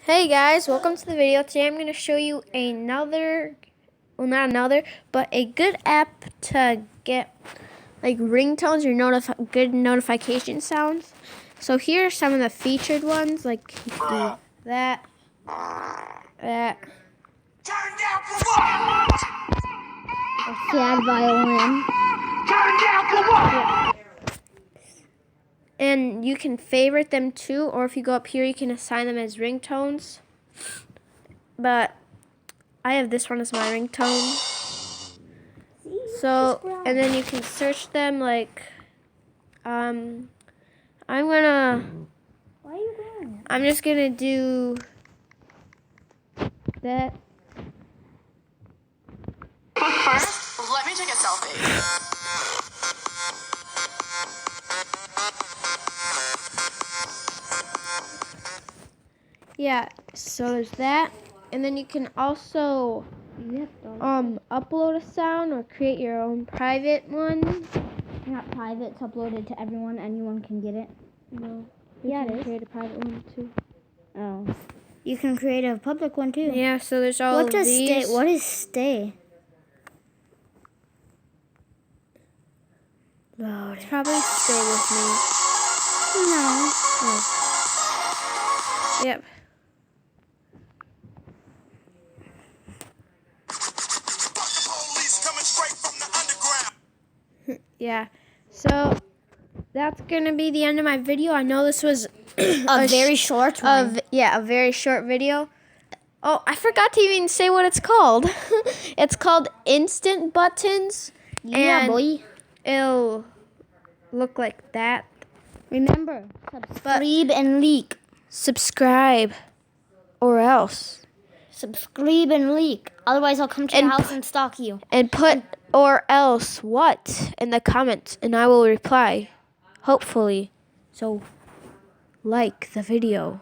Hey guys, welcome to the video. Today I'm going to show you not another, but a good app to get like ringtones or good notification sounds. So here are some of the featured ones, like you can do that. Turn down for what? A sad violin. Turn down for what? And you can favorite them too, or if you go up here, you can assign them as ringtones. But I have this one as my ringtone. So, and then you can search them like, I'm just gonna do that. But first, let me take a selfie. Yeah, so there's that. And then you can also upload a sound or create your own private one. Not private, it's uploaded to everyone. Anyone can get it. No. Yeah, You it can is. create a private one too. Oh. You can create a public one too. Yeah, so there's all of these. What is stay? Load. It's probably stay with me. No. Oh. Yep. Yeah. So that's gonna be the end of my video. I know this was A very short one. a very short video. Oh, I forgot to even say what it's called. It's called Instant Buttons. Yeah, and boy. It'll look like that. Remember, subscribe and leak. Subscribe, or else. Subscribe and leak. Otherwise, I'll come to your house and stalk you. And put or else what in the comments, and I will reply. Hopefully. So, like the video.